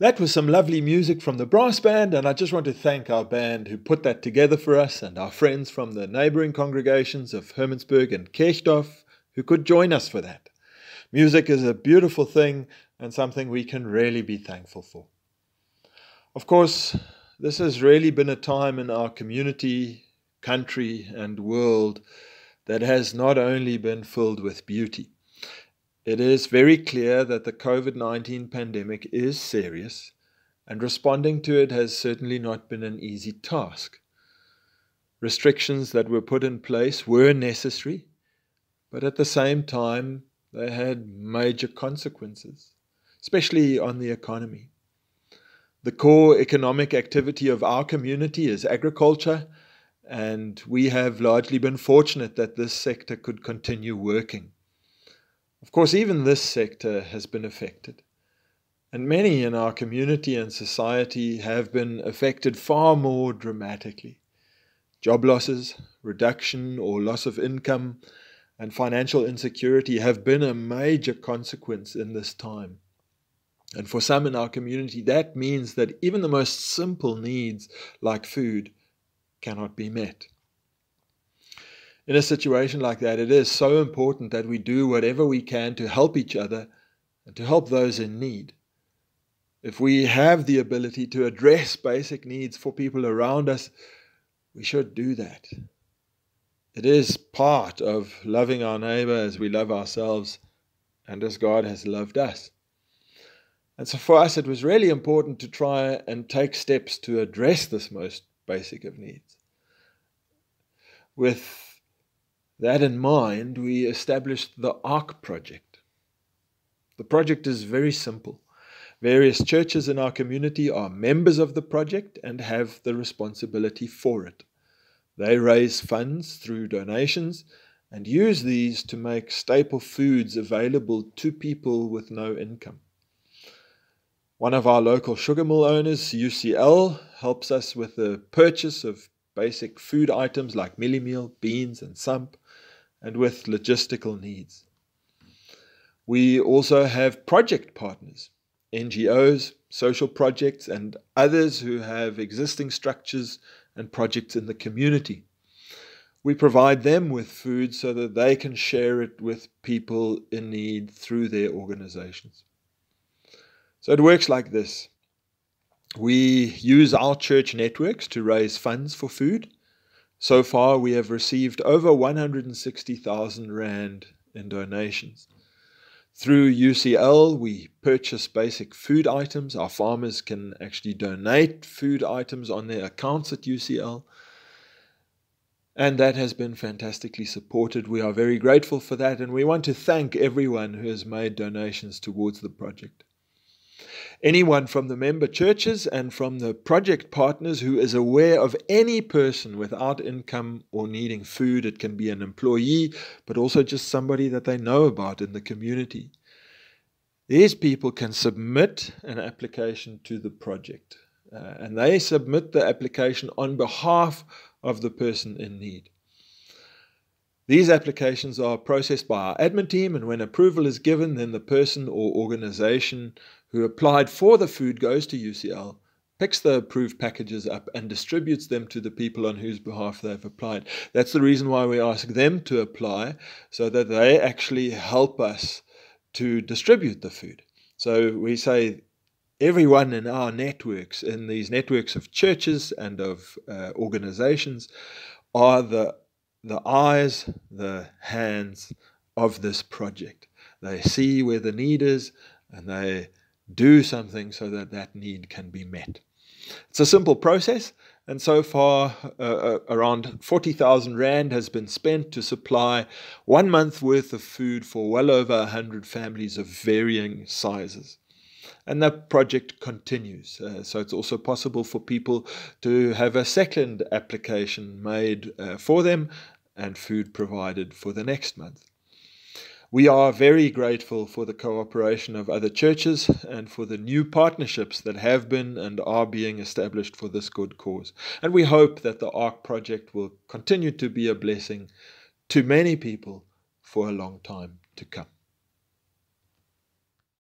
That was some lovely music from the brass band, and I just want to thank our band who put that together for us and our friends from the neighboring congregations of Hermannsburg and Kirchdorf who could join us for that. Music is a beautiful thing and something we can really be thankful for. Of course, this has really been a time in our community, country, and world that has not only been filled with beauty. It is very clear that the COVID-19 pandemic is serious, and responding to it has certainly not been an easy task. Restrictions that were put in place were necessary, but at the same time, they had major consequences, especially on the economy. The core economic activity of our community is agriculture, and we have largely been fortunate that this sector could continue working. Of course, even this sector has been affected, and many in our community and society have been affected far more dramatically. Job losses, reduction or loss of income, and financial insecurity have been a major consequence in this time. And for some in our community, that means that even the most simple needs, like food, cannot be met. In a situation like that, it is so important that we do whatever we can to help each other and to help those in need. If we have the ability to address basic needs for people around us, we should do that. It is part of loving our neighbor as we love ourselves and as God has loved us. And so for us, it was really important to try and take steps to address this most basic of needs. With that in mind, we established the ARK project. The project is very simple. Various churches in our community are members of the project and have the responsibility for it. They raise funds through donations and use these to make staple foods available to people with no income. One of our local sugar mill owners, UCL, helps us with the purchase of basic food items like mielie meal, beans and samp, and with logistical needs. We also have project partners, NGOs, social projects, and others who have existing structures and projects in the community. We provide them with food so that they can share it with people in need through their organizations. So it works like this. We use our church networks to raise funds for food. So far, we have received over 160,000 Rand in donations. Through UCL, we purchase basic food items. Our farmers can actually donate food items on their accounts at UCL. And that has been fantastically supported. We are very grateful for that, and we want to thank everyone who has made donations towards the project. Anyone from the member churches and from the project partners who is aware of any person without income or needing food, it can be an employee, but also just somebody that they know about in the community. These people can submit an application to the project, and they submit the application on behalf of the person in need. These applications are processed by our admin team, and when approval is given, then the person or organization who applied for the food goes to UCL, picks the approved packages up and distributes them to the people on whose behalf they've applied. That's the reason why we ask them to apply, so that they actually help us to distribute the food. So we say everyone in our networks, in these networks of churches and of organizations, are the eyes, the hands of this project. They see where the need is and they do something so that that need can be met. It's a simple process, and so far around 40,000 Rand has been spent to supply 1 month worth of food for well over 100 families of varying sizes. And that project continues. So it's also possible for people to have a second application made for them and food provided for the next month. We are very grateful for the cooperation of other churches and for the new partnerships that have been and are being established for this good cause. And we hope that the ARK project will continue to be a blessing to many people for a long time to come.